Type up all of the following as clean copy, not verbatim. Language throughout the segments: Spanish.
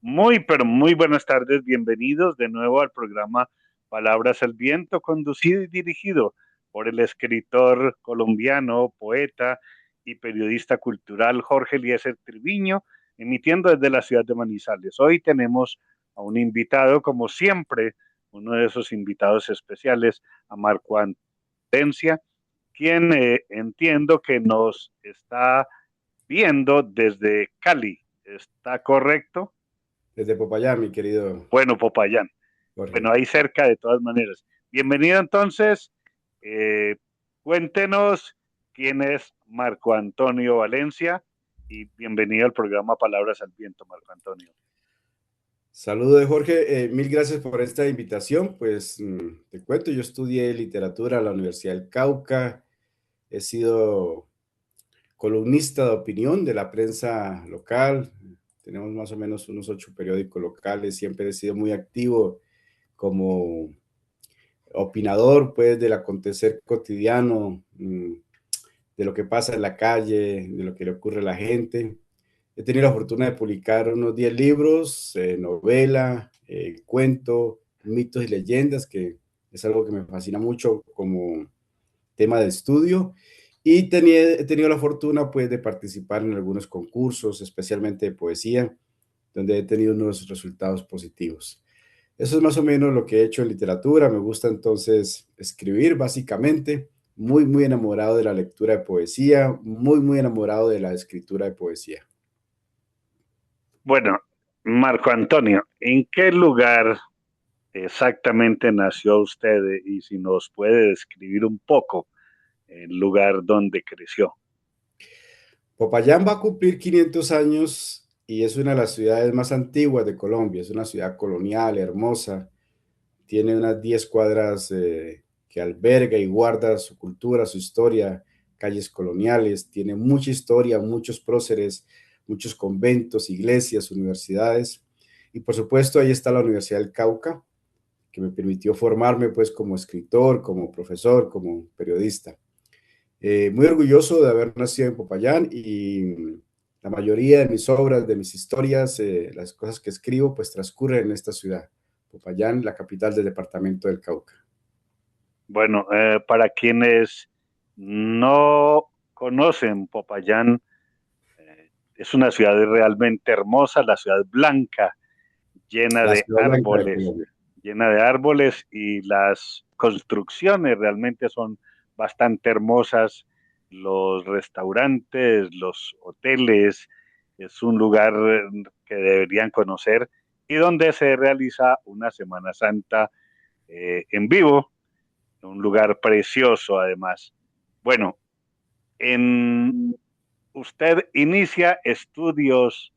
Muy, pero muy buenas tardes. Bienvenidos de nuevo al programa Palabras al Viento, conducido y dirigido por el escritor colombiano, poeta y periodista cultural Jorge Eliezer Triviño, emitiendo desde la ciudad de Manizales. Hoy tenemos a un invitado, como siempre, uno de esos invitados especiales, a Marco Antencia, quien entiendo que nos está viendo desde Cali. ¿Está correcto? Desde Popayán, mi querido Bueno, Popayán. Jorge. Bueno, ahí cerca de todas maneras. Bienvenido entonces. eh, Cuéntenos quién es Marco Antonio Valencia y bienvenido al programa Palabras al Viento, Marco Antonio. Saludos, Jorge. Mil gracias por esta invitación. Pues te cuento, yo estudié literatura en la Universidad del Cauca. He sido columnista de opinión de la prensa local. Tenemos más o menos unos 8 periódicos locales. Siempre he sido muy activo como opinador, pues, del acontecer cotidiano, de lo que pasa en la calle, de lo que le ocurre a la gente. He tenido la fortuna de publicar unos 10 libros, novela, cuento, mitos y leyendas, que es algo que me fascina mucho como tema de estudio. Y he tenido la fortuna pues de participar en algunos concursos, especialmente de poesía, donde he tenido unos resultados positivos. Eso es más o menos lo que he hecho en literatura. Me gusta entonces escribir, básicamente. Muy, muy enamorado de la lectura de poesía, muy, muy enamorado de la escritura de poesía. Bueno, Marco Antonio, ¿en qué lugar exactamente nació usted? Y si nos puede describir un poco el lugar donde creció. Popayán va a cumplir 500 años y es una de las ciudades más antiguas de Colombia. Es una ciudad colonial, hermosa. Tiene unas 10 cuadras que alberga y guarda su cultura, su historia, calles coloniales. Tiene mucha historia, muchos próceres, muchos conventos, iglesias, universidades. Y por supuesto, ahí está la Universidad del Cauca, que me permitió formarme pues como escritor, como profesor, como periodista. Muy orgulloso de haber nacido en Popayán y la mayoría de mis obras, de mis historias, las cosas que escribo, pues transcurren en esta ciudad, Popayán, la capital del departamento del Cauca. Bueno, para quienes no conocen Popayán, es una ciudad realmente hermosa, la ciudad blanca, llena La de ciudad blanca de árboles, Colombia. y las construcciones realmente son bastante hermosas. Los restaurantes, los hoteles, es un lugar que deberían conocer y donde se realiza una Semana Santa en vivo, un lugar precioso además. Bueno, en, usted inicia estudios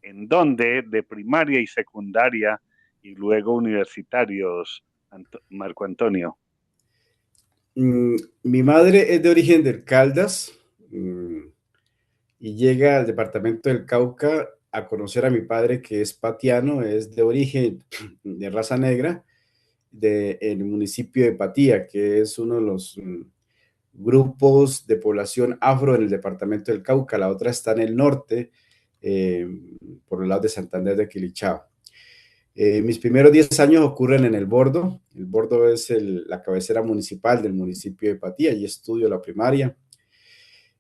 en dónde, de primaria y secundaria y luego universitarios, Marco Antonio. Mm, Mi madre es de origen del Caldas mm, y llega al departamento del Cauca a conocer a mi padre, que es patiano, es de origen de raza negra, del municipio de Patía, que es uno de los grupos de población afro en el departamento del Cauca. La otra está en el norte, eh, por el lado de Santander de Quilichao. Mis primeros 10 años ocurren en el Bordo. El Bordo es la cabecera municipal del municipio de Patía y estudio la primaria.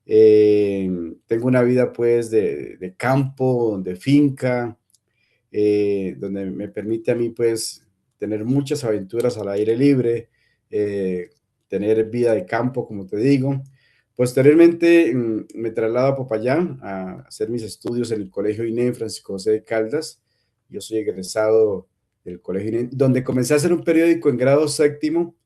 Eh, Tengo una vida pues de campo, de finca, donde me permite a mí pues tener muchas aventuras al aire libre, eh, tener vida de campo, como te digo. Posteriormente me traslado a Popayán a hacer mis estudios en el Colegio INEM Francisco José de Caldas. Yo soy egresado del Colegio INEM, donde comencé a hacer un periódico en grado séptimo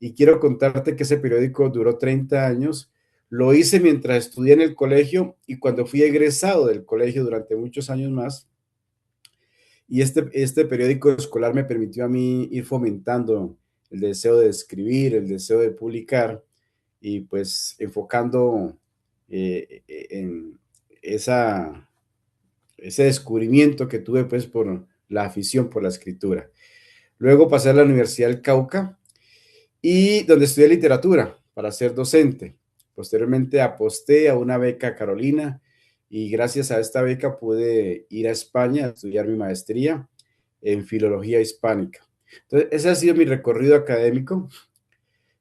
y quiero contarte que ese periódico duró 30 años. Lo hice mientras estudié en el colegio y cuando fui egresado del colegio durante muchos años más. Y este periódico escolar me permitió a mí ir fomentando el deseo de escribir, el deseo de publicar y pues enfocando en esa, ese descubrimiento que tuve pues por la afición por la escritura. Luego pasé a la Universidad del Cauca y donde estudié literatura para ser docente. Posteriormente aposté a una beca Carolina y gracias a esta beca pude ir a España a estudiar mi maestría en filología hispánica. Entonces, ese ha sido mi recorrido académico.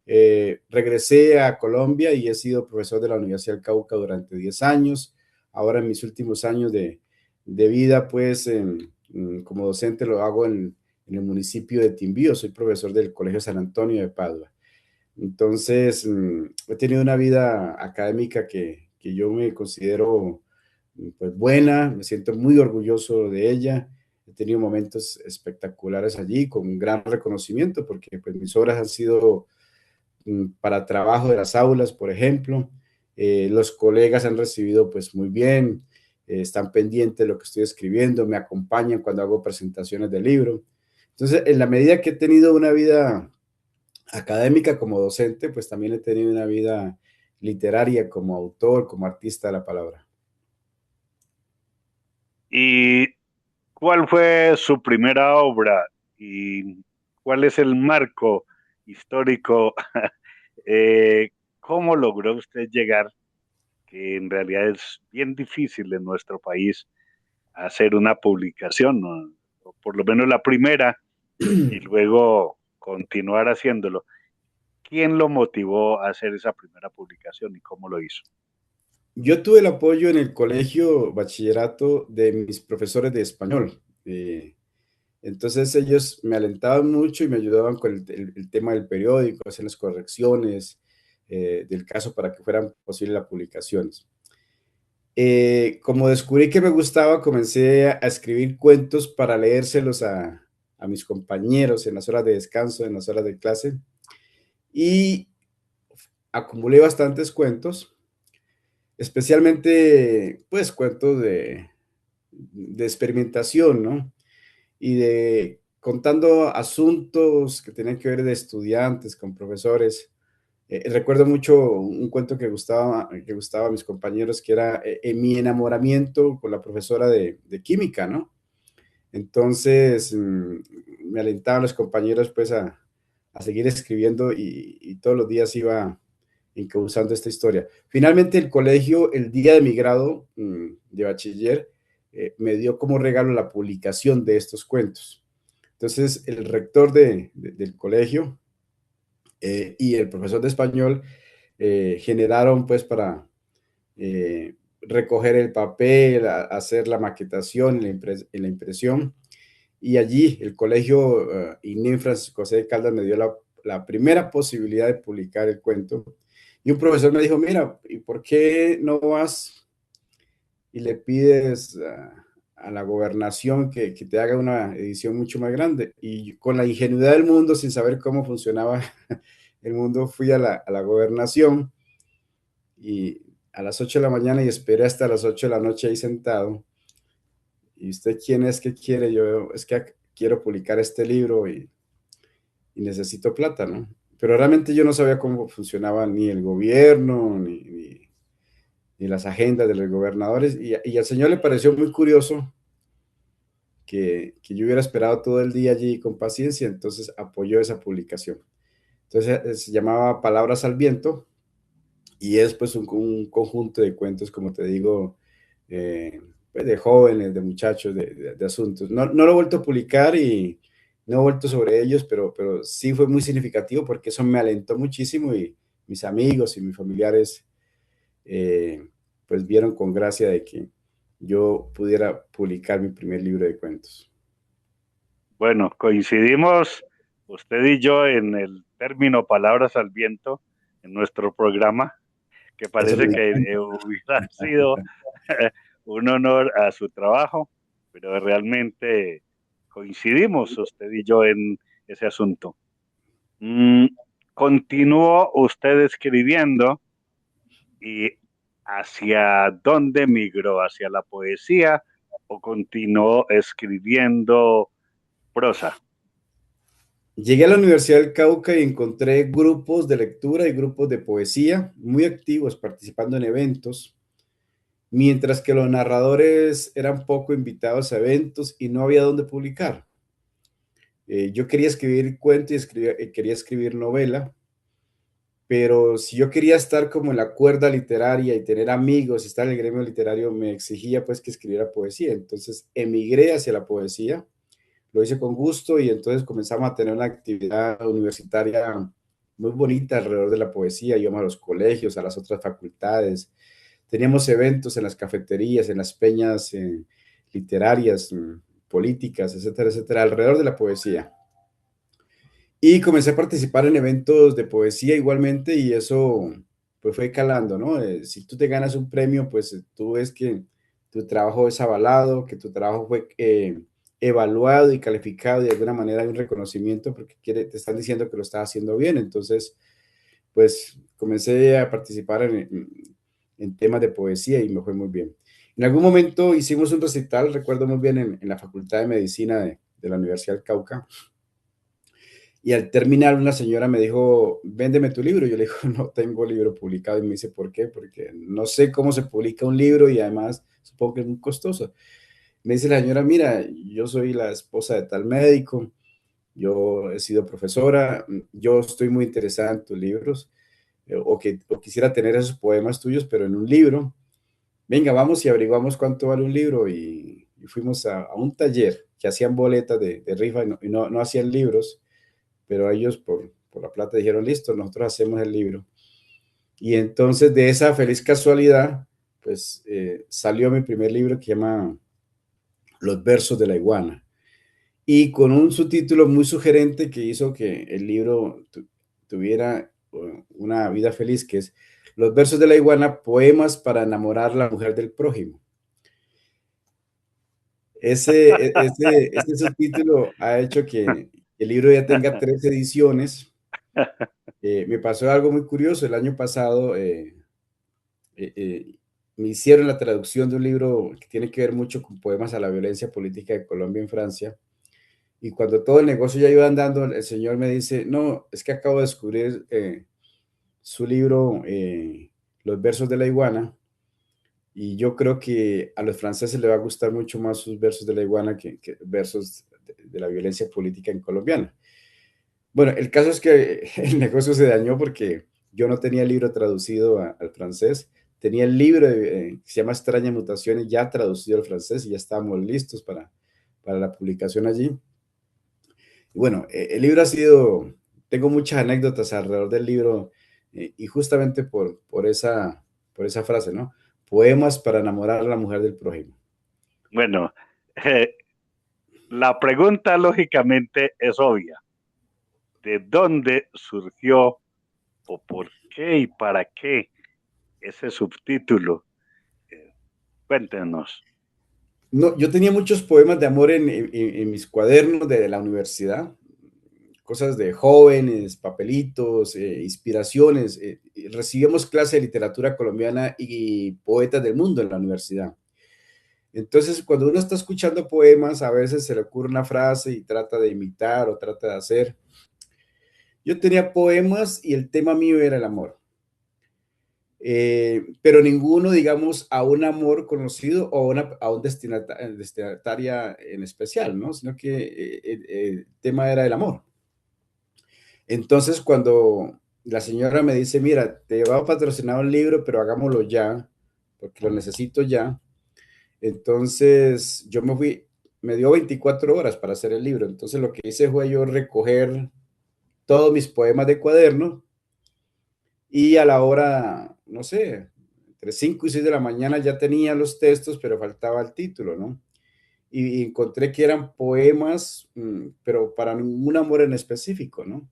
Regresé a Colombia y he sido profesor de la Universidad del Cauca durante 10 años. Ahora en mis últimos años de vida, pues como docente lo hago en el municipio de Timbío. Soy profesor del Colegio San Antonio de Padua. Entonces, he tenido una vida académica que yo me considero pues buena, me siento muy orgulloso de ella. He tenido momentos espectaculares allí con un gran reconocimiento porque pues, mis obras han sido para trabajo de las aulas, por ejemplo. Los colegas han recibido pues muy bien, están pendientes de lo que estoy escribiendo, me acompañan cuando hago presentaciones del libro. Entonces, en la medida que he tenido una vida académica como docente, pues también he tenido una vida literaria como autor, como artista de la palabra. ¿Y cuál fue su primera obra y cuál es el marco histórico? Eh, ¿Cómo logró usted llegar, que en realidad es bien difícil en nuestro país, hacer una publicación, ¿no? O por lo menos la primera, y luego continuar haciéndolo? ¿Quién lo motivó a hacer esa primera publicación y cómo lo hizo? Yo tuve el apoyo en el colegio bachillerato de mis profesores de español. Entonces ellos me alentaban mucho y me ayudaban con el tema del periódico, hacer las correcciones del caso para que fueran posibles las publicaciones. Como descubrí que me gustaba, comencé a escribir cuentos para leérselos a mis compañeros en las horas de descanso, en las horas de clase, y acumulé bastantes cuentos, especialmente pues cuentos de experimentación, ¿no? Y de contando asuntos que tenían que ver de estudiantes con profesores. Recuerdo mucho un cuento que gustaba a mis compañeros, que era mi enamoramiento con la profesora de química, ¿no? Entonces, me alentaban los compañeros pues a seguir escribiendo y todos los días iba encauzando esta historia. Finalmente, el colegio, el día de mi grado de bachiller, me dio como regalo la publicación de estos cuentos. Entonces, el rector del colegio y el profesor de español generaron pues para recoger el papel, hacer la maquetación, en la impresión. Y allí el colegio INEM Francisco José de Caldas me dio la primera posibilidad de publicar el cuento. Y un profesor me dijo, mira, ¿y por qué no vas y le pides a la gobernación que te haga una edición mucho más grande? Y con la ingenuidad del mundo, sin saber cómo funcionaba el mundo, fui a la gobernación y a las 8 de la mañana y esperé hasta las 8 de la noche ahí sentado. ¿Y usted quién es que quiere? Yo es que quiero publicar este libro y necesito plata, ¿no? Pero realmente yo no sabía cómo funcionaba ni el gobierno, ni las agendas de los gobernadores. Y al señor le pareció muy curioso que yo hubiera esperado todo el día allí con paciencia, entonces apoyó esa publicación. Entonces se llamaba Palabras al Viento y es pues un conjunto de cuentos, como te digo, pues de jóvenes, de muchachos, de asuntos. No, no lo he vuelto a publicar y no he vuelto sobre ellos, pero sí fue muy significativo porque eso me alentó muchísimo y mis amigos y mis familiares pues vieron con gracia de que yo pudiera publicar mi primer libro de cuentos. Bueno, coincidimos usted y yo en el término palabras al viento en nuestro programa, que Eso me parece di que cuenta. hubiera sido un honor a su trabajo, pero realmente coincidimos usted y yo en ese asunto. Mm, Continuó usted escribiendo y hacia dónde migró, hacia la poesía o continuó escribiendo prosa. Llegué a la Universidad del Cauca y encontré grupos de lectura y grupos de poesía muy activos participando en eventos, mientras que los narradores eran poco invitados a eventos y no había dónde publicar. Yo quería escribir cuento y quería escribir novela, pero si yo quería estar como en la cuerda literaria y tener amigos y estar en el gremio literario, me exigía pues que escribiera poesía. Entonces emigré hacia la poesía, lo hice con gusto y entonces comenzamos a tener una actividad universitaria muy bonita alrededor de la poesía. Íbamos a los colegios, a las otras facultades, teníamos eventos en las cafeterías, en las peñas literarias, políticas, etcétera, etcétera, alrededor de la poesía. Y comencé a participar en eventos de poesía igualmente y eso pues fue calando, ¿no? Si tú te ganas un premio, pues tú ves que tu trabajo es avalado, que tu trabajo fue evaluado y calificado y de alguna manera hay un reconocimiento porque te están diciendo que lo estás haciendo bien. Entonces, pues comencé a participar en temas de poesía y me fue muy bien. En algún momento hicimos un recital, recuerdo muy bien, en la Facultad de Medicina de la Universidad del Cauca. Y al terminar, una señora me dijo, véndeme tu libro. Yo le digo, no tengo libro publicado. Y me dice, ¿por qué? Porque no sé cómo se publica un libro y además supongo que es muy costoso. Me dice la señora, mira, yo soy la esposa de tal médico, yo he sido profesora, yo estoy muy interesada en tus libros, o quisiera tener esos poemas tuyos, pero en un libro. Venga, vamos y averiguamos cuánto vale un libro. Y fuimos a un taller que hacían boletas de rifa y no hacían libros, pero ellos por la plata dijeron, listo, nosotros hacemos el libro. Y entonces de esa feliz casualidad, pues salió mi primer libro que se llama Los versos de la iguana. Y con un subtítulo muy sugerente que hizo que el libro tuviera una vida feliz, que es Los versos de la iguana, poemas para enamorar a la mujer del prójimo. Ese subtítulo ha hecho que el libro ya tenga 3 ediciones. Me pasó algo muy curioso. El año pasado eh, eh, me hicieron la traducción de un libro que tiene que ver mucho con poemas a la violencia política de Colombia en Francia. Y cuando todo el negocio ya iba andando, el señor me dice, no, es que acabo de descubrir su libro, Los versos de la iguana, y yo creo que a los franceses les va a gustar mucho más sus versos de la iguana que versos de la violencia política en colombiana. Bueno, el caso es que el negocio se dañó porque yo no tenía el libro traducido al francés, tenía el libro que se llama Extrañas Mutaciones ya traducido al francés y ya estábamos listos para la publicación allí. Y bueno, el libro ha sido, tengo muchas anécdotas alrededor del libro y justamente por esa frase, ¿no? Poemas para enamorar a la mujer del prójimo. Bueno, eh, la pregunta lógicamente es obvia. ¿De dónde surgió o por qué y para qué ese subtítulo? Eh, Cuéntenos. No, yo tenía muchos poemas de amor en mis cuadernos de la universidad, cosas de jóvenes, papelitos, inspiraciones. Recibíamos clase de literatura colombiana y poetas del mundo en la universidad. Entonces, cuando uno está escuchando poemas, a veces se le ocurre una frase y trata de imitar o trata de hacer. Yo tenía poemas y el tema mío era el amor. Pero ninguno, digamos, a un amor conocido o a un destinataria en especial, ¿no? Sino que el tema era el amor. Entonces, cuando la señora me dice, mira, te va a patrocinar un libro, pero hagámoslo ya, porque lo necesito ya. Entonces, yo me fui, me dio 24 horas para hacer el libro. Entonces, lo que hice fue yo recoger todos mis poemas de cuaderno y a la hora, no sé, entre 5 y 6 de la mañana ya tenía los textos, pero faltaba el título, ¿no? Y encontré que eran poemas, pero para ningún amor en específico, ¿no?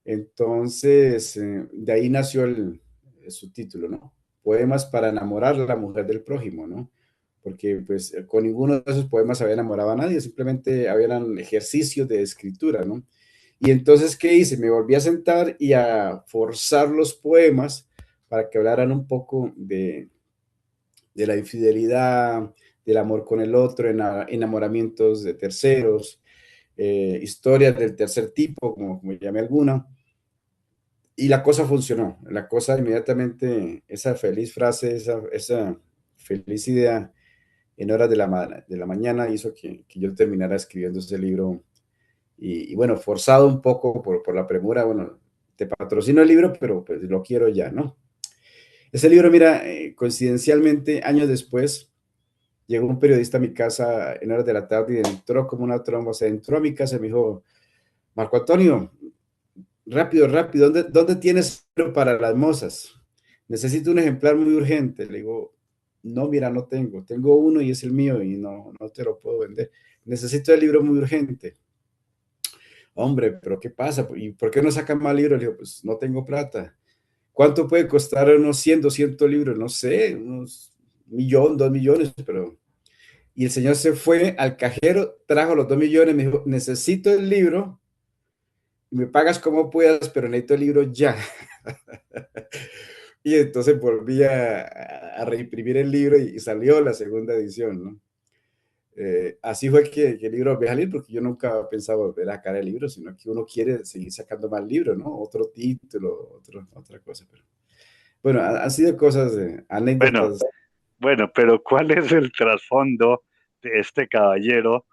Entonces, de ahí nació el subtítulo, ¿no? Poemas para enamorar a la mujer del prójimo, ¿no? Porque pues con ninguno de esos poemas había enamorado a nadie, simplemente habían ejercicios de escritura, ¿no? Y entonces, ¿qué hice? Me volví a sentar y a forzar los poemas para que hablaran un poco de la infidelidad, del amor con el otro, enamoramientos de terceros, historias del tercer tipo, como llamé alguna. Y la cosa funcionó, la cosa inmediatamente, esa feliz frase, esa feliz idea en horas de la mañana hizo que yo terminara escribiendo ese libro y bueno, forzado un poco por la premura, bueno, te patrocino el libro, pero pues lo quiero ya, ¿no? Ese libro, mira, coincidencialmente, años después, llegó un periodista a mi casa en horas de la tarde y entró como una tromba, se entró a mi casa y me dijo, Marco Antonio, rápido, rápido, ¿dónde tienes libro para las mozas? Necesito un ejemplar muy urgente. Le digo, no, mira, no tengo uno y es el mío y no te lo puedo vender. Necesito el libro muy urgente. Hombre, pero ¿qué pasa? ¿Y por qué no sacan más libros? Le digo, pues no tengo plata. ¿Cuánto puede costar unos 100, 200 libros? No sé, unos 1.000.000, 2.000.000, pero... Y el señor se fue al cajero, trajo los 2.000.000, me dijo, necesito el libro, me pagas como puedas, pero necesito el libro ya. Y entonces volví a reimprimir el libro y salió la segunda edición, ¿no? Así fue que el libro volvió a salir, porque yo nunca pensaba volver a sacar el libro, sino que uno quiere seguir sacando más libros, ¿no? Otro título, otra cosa. Pero, bueno, han sido cosas, Bueno, anécdotas. bueno, pero ¿cuál es el trasfondo de este caballero?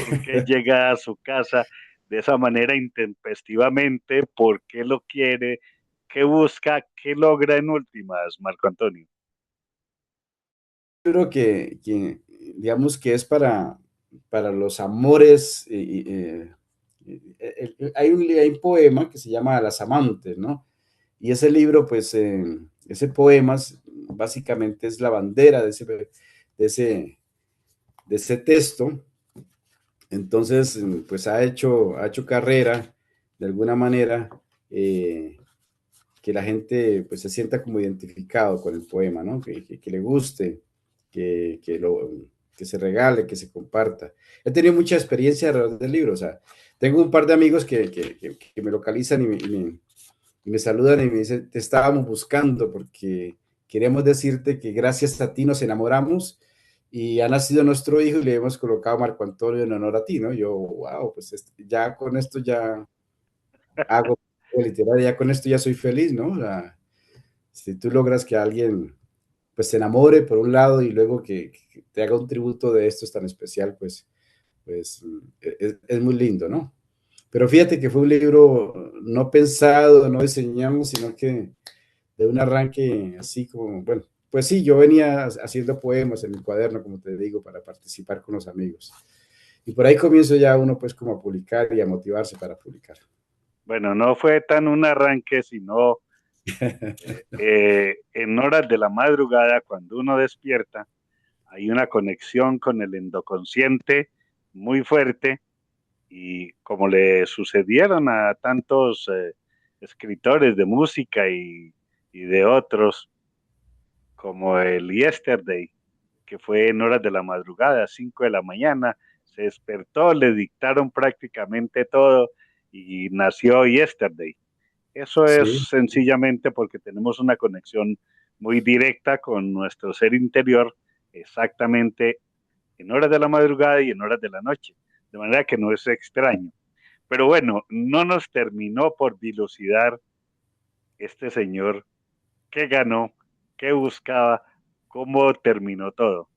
¿Por qué llega a su casa de esa manera intempestivamente? ¿Por qué lo quiere? ¿Qué busca? ¿Qué logra en últimas, Marco Antonio? Libro digamos que es para los amores. Hay un poema que se llama Las amantes, ¿no? Y ese libro, pues, ese poema básicamente es la bandera ese, de ese texto. Entonces, pues ha hecho carrera de alguna manera, eh, que la gente pues se sienta como identificado con el poema, ¿no? Que le guste, que se regale, que se comparta. He tenido mucha experiencia alrededor del libro, o sea, tengo un par de amigos que me localizan y me saludan y me dicen, te estábamos buscando porque queremos decirte que gracias a ti nos enamoramos y ha nacido nuestro hijo y le hemos colocado Marco Antonio en honor a ti, ¿no? Yo, wow, pues ya con esto ya hago literaria, ya con esto ya soy feliz, ¿no? Si tú logras que alguien pues se enamore por un lado y luego que te haga un tributo de esto tan especial, pues es muy lindo, ¿no? Pero fíjate que fue un libro no pensado, no diseñamos, sino que de un arranque así como, bueno, pues sí, yo venía haciendo poemas en mi cuaderno, como te digo, para participar con los amigos. Y por ahí comienzo ya uno pues como a publicar y a motivarse para publicar. Bueno, no fue tan un arranque, sino en horas de la madrugada, cuando uno despierta, hay una conexión con el endoconsciente muy fuerte y como le sucedieron a tantos escritores de música y de otros, como el Yesterday, que fue en horas de la madrugada, 5 de la mañana, se despertó, le dictaron prácticamente todo y nació Yesterday. Eso Sí, es sencillamente porque tenemos una conexión muy directa con nuestro ser interior, exactamente en horas de la madrugada y en horas de la noche, de manera que no es extraño. Pero bueno, no nos terminó por dilucidar este señor qué ganó, qué buscaba, cómo terminó todo.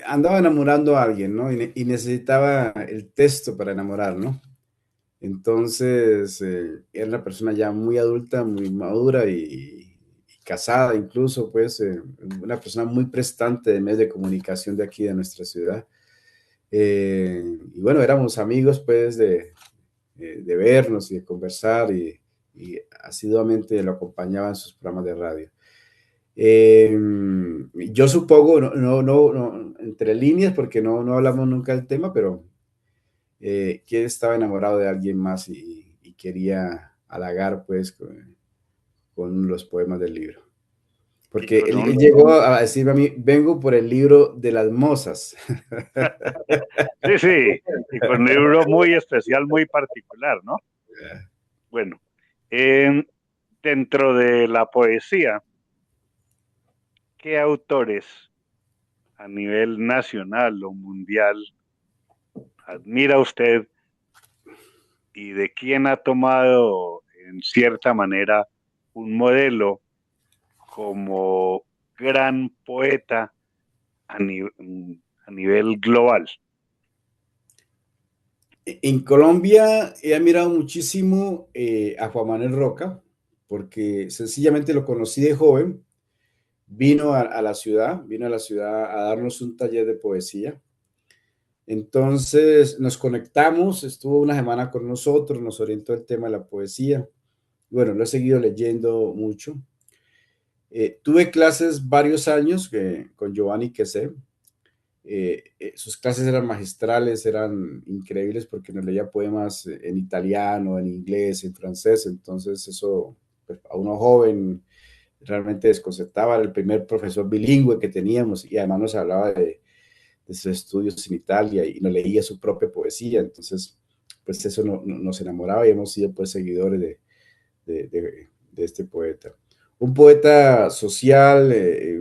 andaba enamorando a alguien, ¿no? Y necesitaba el texto para enamorar, ¿no? Entonces, era una persona ya muy adulta, muy madura y casada incluso, pues, una persona muy prestante de medios de comunicación de aquí, de nuestra ciudad. Y bueno, éramos amigos, pues, de vernos y de conversar y asiduamente lo acompañaba en sus programas de radio. Eh, yo supongo, entre líneas, porque no hablamos nunca del tema, pero que estaba enamorado de alguien más y quería halagar pues con los poemas del libro. Y Porque con él un, llegó a decirme a mí, vengo por el libro de las mozas. sí, sí, y con un libro muy especial, muy particular, ¿no? Bueno, eh, dentro de la poesía, ¿qué autores a nivel nacional o mundial admira usted y de quién ha tomado en cierta manera un modelo como gran poeta a, ni a nivel global? En Colombia he admirado muchísimo a Juan Manuel Roca, porque sencillamente lo conocí de joven, vino a la ciudad a darnos un taller de poesía. Entonces nos conectamos, estuvo una semana con nosotros, nos orientó el tema de la poesía. Bueno, lo he seguido leyendo mucho. Tuve clases varios años con Giovanni Quesé. Sus clases eran magistrales, eran increíbles porque nos leía poemas en italiano, en inglés, en francés. Entonces eso pues, a uno joven realmente desconcertaba. Era el primer profesor bilingüe que teníamos y además nos hablaba de sus estudios en Italia y nos leía su propia poesía. Entonces, pues eso nos enamoraba y hemos sido pues seguidores de este poeta. Un poeta social,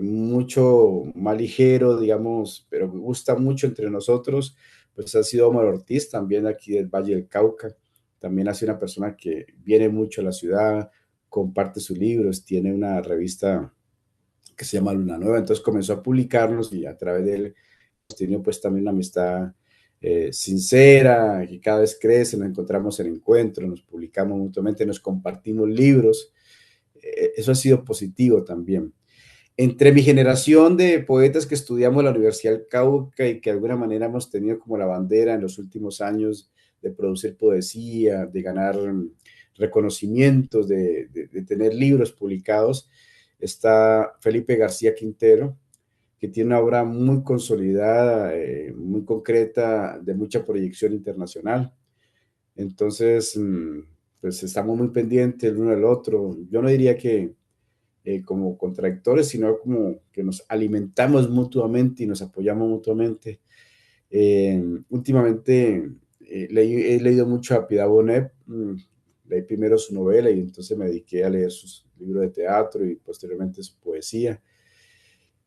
mucho más ligero, digamos, pero me gusta mucho entre nosotros, pues ha sido Omar Ortiz, también aquí del Valle del Cauca. También ha sido una persona que viene mucho a la ciudad, comparte sus libros, tiene una revista que se llama Luna Nueva, entonces comenzó a publicarnos y a través de él hemos tenido pues también una amistad sincera, que cada vez crece, nos encontramos en encuentros, nos publicamos mutuamente, nos compartimos libros. Eso ha sido positivo también. Entre mi generación de poetas que estudiamos en la Universidad del Cauca y que de alguna manera hemos tenido como la bandera en los últimos años de producir poesía, de ganar reconocimientos, de tener libros publicados, está Felipe García Quintero, que tiene una obra muy consolidada, muy concreta, de mucha proyección internacional. Entonces, pues estamos muy pendientes el uno del otro. Yo no diría que como contradictores, sino como que nos alimentamos mutuamente y nos apoyamos mutuamente. Últimamente he leído mucho a Piedad Bonet, leí primero su novela y entonces me dediqué a leer sus libros de teatro y posteriormente su poesía.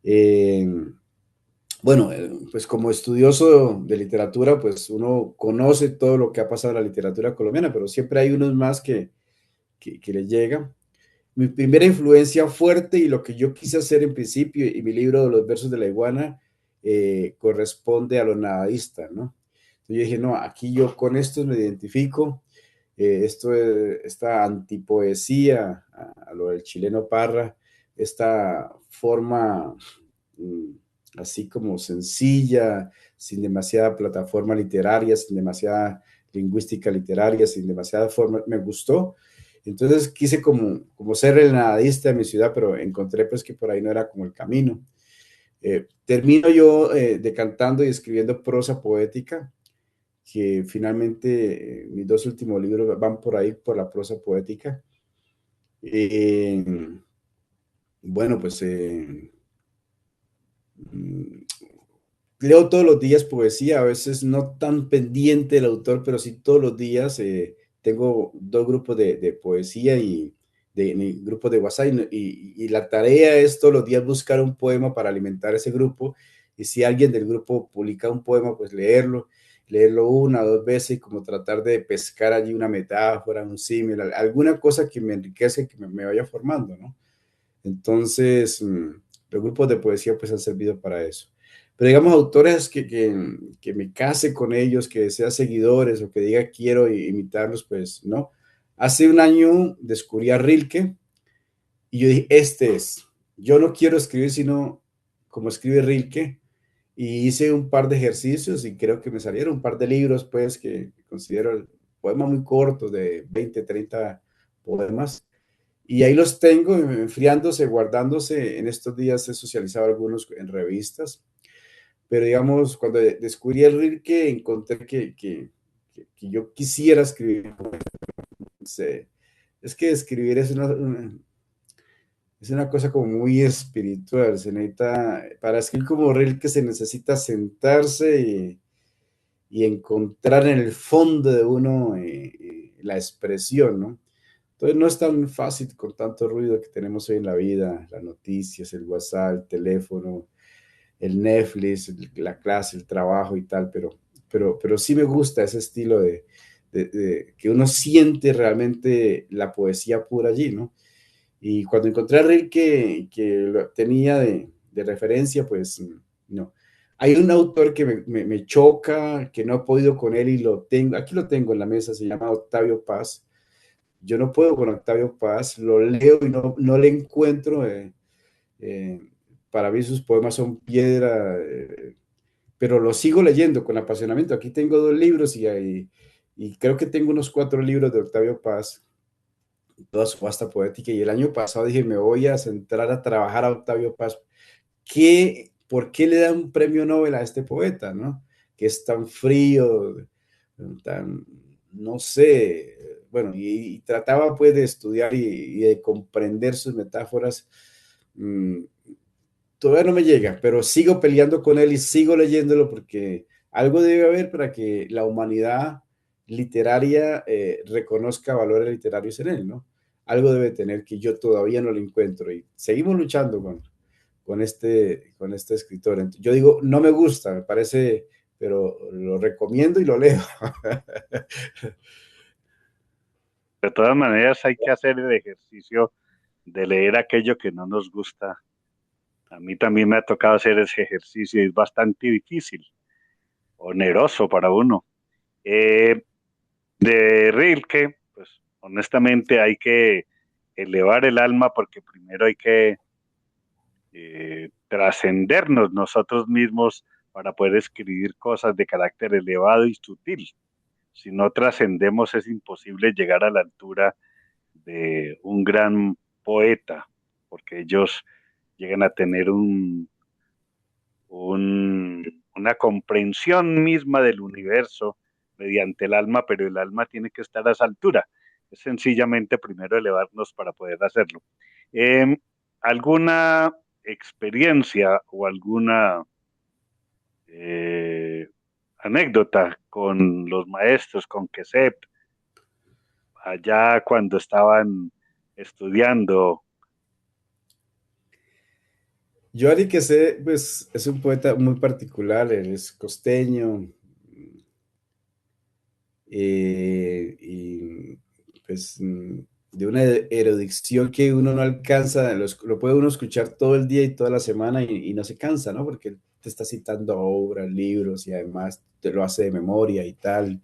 Eh, bueno, pues como estudioso de literatura, pues uno conoce todo lo que ha pasado en la literatura colombiana, pero siempre hay unos más que le llega. Mi primera influencia fuerte y lo que yo quise hacer en principio, y mi libro de los versos de la iguana, corresponde a los nadadistas, ¿no? Entonces yo dije, no, aquí yo con esto me identifico, esta antipoesía a lo del chileno Parra, esta forma mm, así como sencilla, sin demasiada plataforma literaria, sin demasiada lingüística literaria, sin demasiada forma, me gustó. Entonces quise como ser el nadadista de mi ciudad, pero encontré pues que por ahí no era como el camino. Termino yo decantando y escribiendo prosa poética, que finalmente mis dos últimos libros van por ahí, por la prosa poética. Eh, bueno, pues mm, leo todos los días poesía, a veces no tan pendiente del autor, pero sí todos los días. Tengo dos grupos de poesía y grupos de WhatsApp y la tarea es todos los días buscar un poema para alimentar ese grupo y si alguien del grupo publica un poema, pues leerlo una o dos veces y como tratar de pescar allí una metáfora, un símil, alguna cosa que me enriquece, que me vaya formando, ¿no? Entonces, los grupos de poesía pues han servido para eso. Pero digamos, autores que me case con ellos, que sea seguidores o que diga quiero imitarlos, pues no. Hace un año descubrí a Rilke y yo dije, este es. Yo no quiero escribir sino como escribe Rilke. Y hice un par de ejercicios y creo que me salieron un par de libros, pues, que considero poemas muy cortos, de 20, 30 poemas y ahí los tengo enfriándose, guardándose. En estos días he socializado algunos en revistas, pero digamos, cuando descubrí el Rilke, encontré que yo quisiera escribir. Es que escribir es una cosa como muy espiritual. Se necesita, para escribir como Rilke se necesita sentarse y encontrar en el fondo de uno la expresión, ¿no? Entonces no es tan fácil con tanto ruido que tenemos hoy en la vida, las noticias, el WhatsApp, el teléfono, el Netflix, la clase, el trabajo y tal, pero sí me gusta ese estilo de que uno siente realmente la poesía pura allí, ¿no? Y cuando encontré a Rilke que lo tenía de referencia, pues no. Hay un autor que me choca, que no he podido con él y lo tengo, aquí lo tengo en la mesa, se llama Octavio Paz. Yo no puedo con Octavio Paz, lo leo y no le encuentro. Eh, para mí sus poemas son piedra, pero los sigo leyendo con apasionamiento. Aquí tengo 2 libros y creo que tengo unos 4 libros de Octavio Paz, toda su vasta poética. Y el año pasado dije, me voy a centrar a trabajar a Octavio Paz. ¿Por qué le dan un premio Nobel a este poeta, no? Que es tan frío, tan, no sé, bueno, y trataba pues de estudiar y de comprender sus metáforas. mm, Todavía no me llega, pero sigo peleando con él y sigo leyéndolo porque algo debe haber para que la humanidad literaria reconozca valores literarios en él, ¿no? Algo debe tener que yo todavía no lo encuentro y seguimos luchando con este escritor. Yo digo, no me gusta, me parece, pero lo recomiendo y lo leo. De todas maneras, hay que hacer el ejercicio de leer aquello que no nos gusta. A mí también me ha tocado hacer ese ejercicio y es bastante difícil, oneroso para uno. Eh, de Rilke, pues honestamente hay que elevar el alma porque primero hay que trascendernos nosotros mismos para poder escribir cosas de carácter elevado y sutil. Si no trascendemos es imposible llegar a la altura de un gran poeta, porque ellos llegan a tener una comprensión misma del universo mediante el alma, pero el alma tiene que estar a esa altura. Es sencillamente primero elevarnos para poder hacerlo. Eh, ¿Alguna experiencia o alguna eh, anécdota con los maestros, con Quesep, allá cuando estaban estudiando? Joari que sé, pues es un poeta muy particular, él es costeño, y pues de una erudición que uno no alcanza, lo puede uno escuchar todo el día y toda la semana y no se cansa, ¿no? Porque él te está citando obras, libros y además te lo hace de memoria y tal.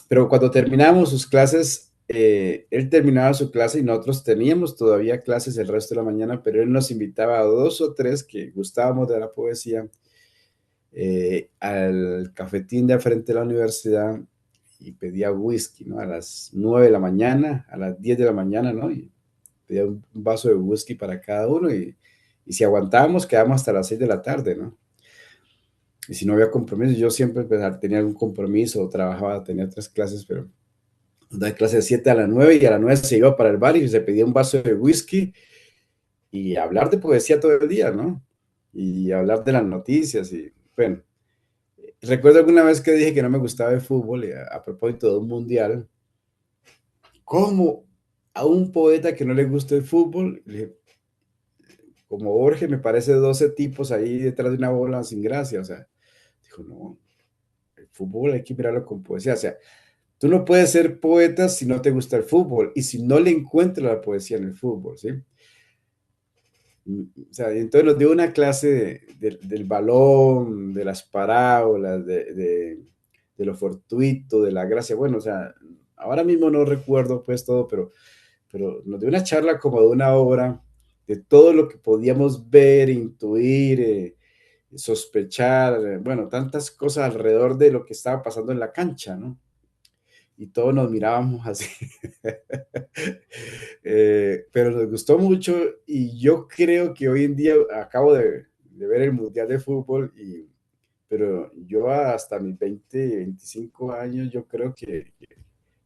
Pero cuando terminamos sus clases, él terminaba su clase y nosotros teníamos todavía clases el resto de la mañana, pero él nos invitaba a 2 o 3 que gustábamos de la poesía, al cafetín de frente de la universidad y pedía whisky, ¿no? A las 9 de la mañana, a las 10 de la mañana, ¿no? Y pedía un vaso de whisky para cada uno y si aguantábamos, quedábamos hasta las 6 de la tarde, ¿no? Y si no había compromiso, yo siempre pues, tenía algún compromiso o trabajaba, tenía otras clases, pero da clase de 7 a las 9 y a las 9 se iba para el bar y se pedía un vaso de whisky y hablar de poesía todo el día, ¿no? Y hablar de las noticias y bueno. Recuerdo alguna vez que dije que no me gustaba el fútbol a propósito de un mundial. ¿Cómo a un poeta que no le gusta el fútbol? Como Jorge, me parece 12 tipos ahí detrás de una bola sin gracia. O sea, dijo, no, el fútbol hay que mirarlo con poesía. O sea, tú no puedes ser poeta si no te gusta el fútbol y si no le encuentras la poesía en el fútbol, ¿sí? O sea, entonces nos dio una clase del balón, de las parábolas, de lo fortuito, de la gracia. Bueno, o sea, ahora mismo no recuerdo pues todo, pero nos dio una charla como de una hora de todo lo que podíamos ver, intuir, sospechar, bueno, tantas cosas alrededor de lo que estaba pasando en la cancha, ¿no? Y todos nos mirábamos así. Pero nos gustó mucho y yo creo que hoy en día acabo de ver el Mundial de Fútbol, pero yo hasta mis 20 25 años yo creo que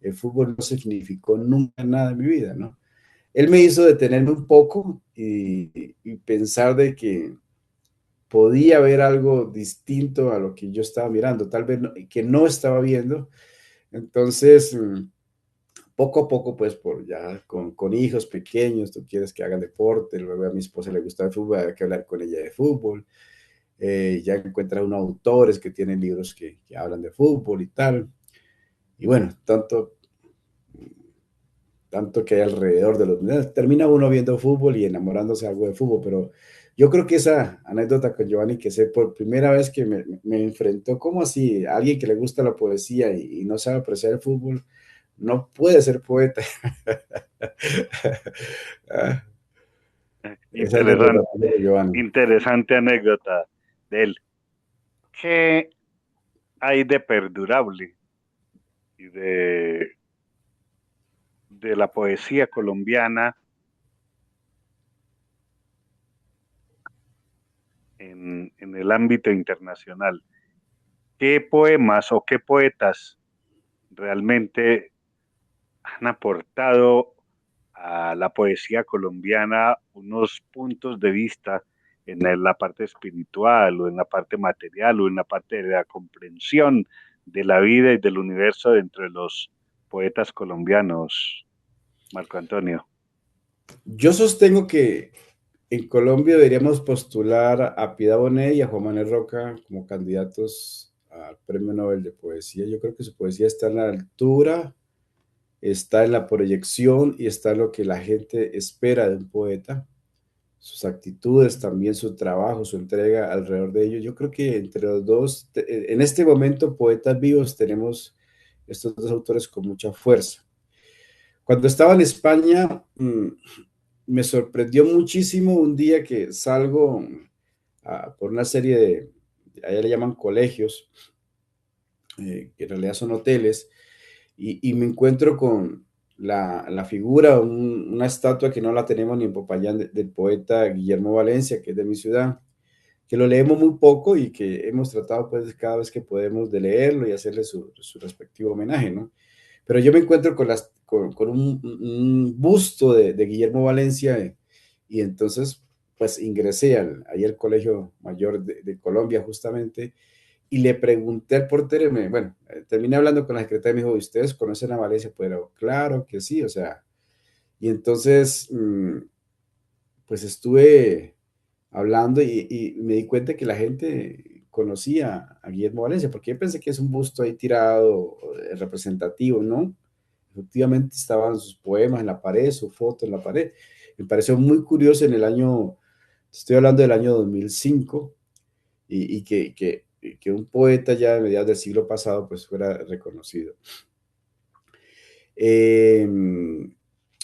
el fútbol no significó nunca nada en mi vida, ¿no? Él me hizo detenerme un poco y pensar de que podía haber algo distinto a lo que yo estaba mirando, tal vez que no estaba viendo. Entonces, poco a poco, pues, por ya con hijos pequeños, tú quieres que hagan deporte, luego a mi esposa le gusta el fútbol, hay que hablar con ella de fútbol, ya encuentra unos autores que tienen libros que hablan de fútbol y tal, y bueno, tanto que hay alrededor de los... Termina uno viendo fútbol y enamorándose algo de fútbol, Yo creo que esa anécdota con Giovanni, que sé por primera vez que me enfrentó, ¿cómo así? Alguien que le gusta la poesía y no sabe apreciar el fútbol, no puede ser poeta. Ah, esa anécdota Interesante, de Giovanni. interesante anécdota de él. ¿Qué hay de perdurable y de la poesía colombiana en el ámbito internacional? ¿Qué poemas o qué poetas realmente han aportado a la poesía colombiana unos puntos de vista la parte espiritual o en la parte material o en la parte de la comprensión de la vida y del universo entre los poetas colombianos, Marco Antonio? Yo sostengo que en Colombia deberíamos postular a Piedad Bonet y a Juan Manuel Roca como candidatos al Premio Nobel de Poesía. Yo creo que su poesía está en la altura, está en la proyección y está en lo que la gente espera de un poeta. Sus actitudes, también su trabajo, su entrega alrededor de ello. Yo creo que entre los dos, en este momento, poetas vivos, tenemos estos dos autores con mucha fuerza. Cuando estaba en España, me sorprendió muchísimo un día que salgo por una serie de, allá le llaman colegios, que en realidad son hoteles, y me encuentro con la figura, una estatua que no la tenemos ni en Popayán, del poeta Guillermo Valencia, que es de mi ciudad, que lo leemos muy poco y que hemos tratado pues cada vez que podemos de leerlo y hacerle su respectivo homenaje, ¿no? Pero yo me encuentro con un busto de Guillermo Valencia y entonces pues ingresé ahí al Colegio Mayor de Colombia justamente y le pregunté al portero, bueno, terminé hablando con la secretaria y me dijo, ¿ustedes conocen a Valencia? Pero claro que sí, o sea, y entonces pues estuve hablando y me di cuenta que la gente conocía a Guillermo Valencia, porque yo pensé que es un busto ahí tirado, representativo, ¿no? Efectivamente estaban sus poemas en la pared, su foto en la pared. Me pareció muy curioso en el año, estoy hablando del año 2005, y que un poeta ya de mediados del siglo pasado pues fuera reconocido. En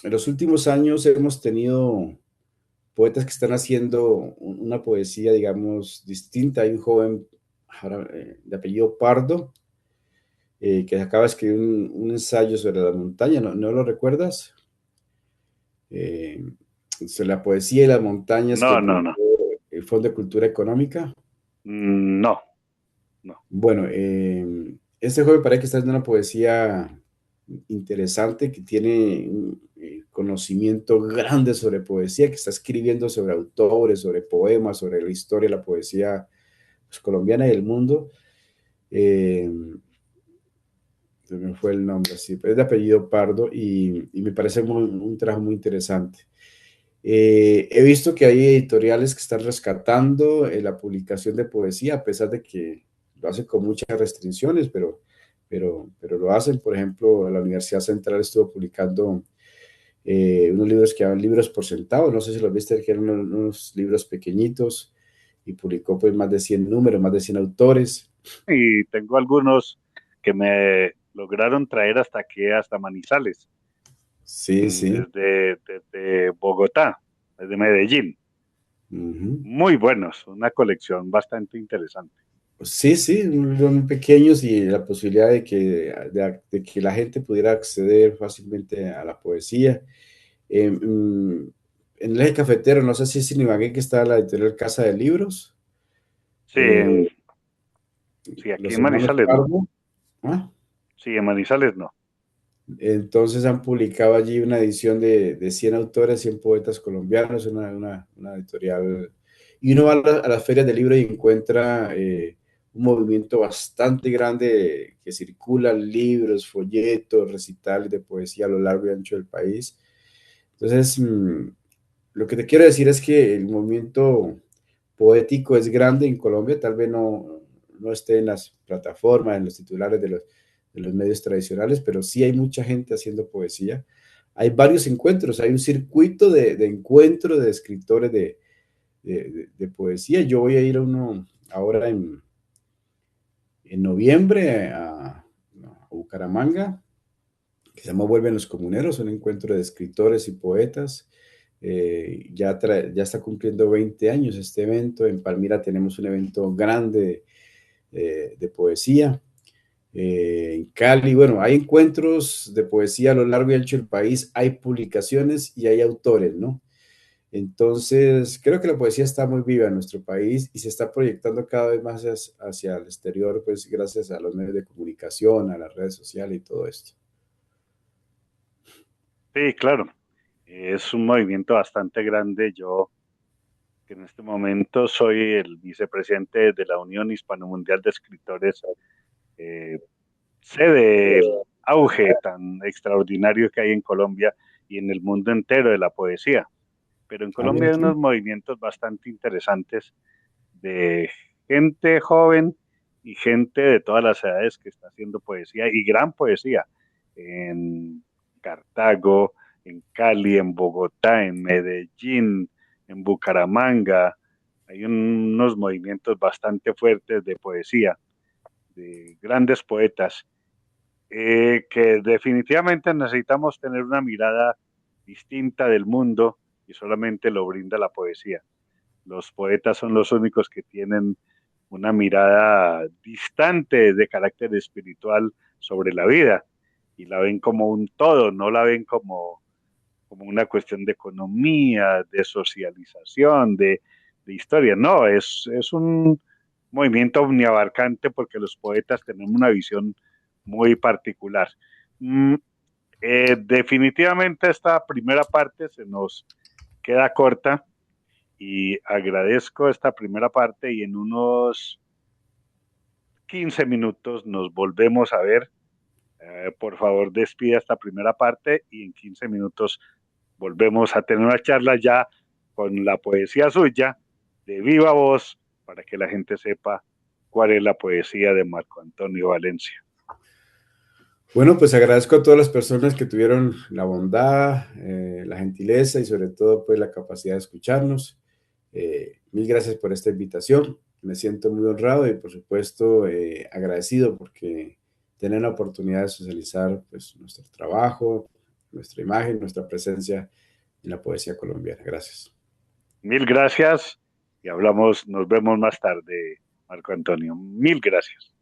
los últimos años hemos tenido poetas que están haciendo una poesía, digamos, distinta. Hay un joven ahora, de apellido Pardo, que acaba de escribir un ensayo sobre la montaña, ¿no lo recuerdas? Eh, sobre la poesía y las montañas que No, no, no, publicó el Fondo de Cultura Económica. no, no. Bueno, este joven parece que está haciendo una poesía interesante, que tiene un conocimiento grande sobre poesía, que está escribiendo sobre autores, sobre poemas, sobre la historia de la poesía pues, colombiana y del mundo. Eh, Se me fue el nombre, sí, pero es de apellido Pardo y me parece un trabajo muy interesante. He visto que hay editoriales que están rescatando la publicación de poesía, a pesar de que lo hacen con muchas restricciones, pero lo hacen. Por ejemplo, la Universidad Central estuvo publicando unos libros que llaman libros por centavo, no sé si los viste, que eran unos libros pequeñitos y publicó pues más de 100 números, más de 100 autores. Y tengo algunos que me lograron traer hasta aquí, hasta Manizales, Sí, sí. desde Bogotá, desde Medellín. Ujú. Muy buenos, una colección bastante interesante. Sí, sí, son pequeños y la posibilidad de que la gente pudiera acceder fácilmente a la poesía. En el eje cafetero, no sé si es en Ibagué que está la editorial Casa de Libros, Sí, eh, sí, aquí los en hermanos Manizales no. Pardo, ¿ah? Sí, en Manizales no. Entonces han publicado allí una edición de 100 autores, 100 poetas colombianos, una editorial. Y uno va a las ferias de libros y encuentra un movimiento bastante grande que circula libros, folletos, recitales de poesía a lo largo y ancho del país. Entonces, lo que te quiero decir es que el movimiento poético es grande en Colombia, tal vez no esté en las plataformas, en los titulares de los medios tradicionales, pero sí hay mucha gente haciendo poesía. Hay varios encuentros, hay un circuito de encuentro de escritores de poesía. Yo voy a ir a uno ahora en noviembre a Bucaramanga, que se llama Vuelven los Comuneros, un encuentro de escritores y poetas. Ya está cumpliendo 20 años este evento. En Palmira tenemos un evento grande de poesía. En Cali, bueno, hay encuentros de poesía a lo largo y ancho del país, hay publicaciones y hay autores, ¿no? Entonces, creo que la poesía está muy viva en nuestro país y se está proyectando cada vez más hacia el exterior, pues gracias a los medios de comunicación, a las redes sociales y todo esto. Sí, claro, es un movimiento bastante grande. Yo, que en este momento soy el vicepresidente de la Unión Hispano-Mundial de Escritores, eh, sé del auge tan extraordinario que hay en Colombia y en el mundo entero de la poesía. Pero en Ah, mira Colombia hay aquí. unos movimientos bastante interesantes de gente joven y gente de todas las edades que está haciendo poesía y gran poesía en Cartago, en Cali, en Bogotá, en Medellín, en Bucaramanga. Hay unos movimientos bastante fuertes de poesía, de grandes poetas, que definitivamente necesitamos tener una mirada distinta del mundo y solamente lo brinda la poesía. Los poetas son los únicos que tienen una mirada distante de carácter espiritual sobre la vida y la ven como un todo, no la ven como una cuestión de economía, de socialización, de historia. No, es un movimiento omniabarcante porque los poetas tenemos una visión muy particular. Mm, definitivamente esta primera parte se nos queda corta y agradezco esta primera parte y en unos 15 minutos nos volvemos a ver. Por favor, despida esta primera parte y en 15 minutos volvemos a tener una charla ya con la poesía suya de viva voz para que la gente sepa cuál es la poesía de Marco Antonio Valencia. Bueno, pues agradezco a todas las personas que tuvieron la bondad, la gentileza y sobre todo pues la capacidad de escucharnos. Mil gracias por esta invitación. Me siento muy honrado y por supuesto agradecido porque tener la oportunidad de socializar pues nuestro trabajo, nuestra imagen, nuestra presencia en la poesía colombiana. Gracias. Mil gracias y hablamos, nos vemos más tarde, Marco Antonio. Mil gracias.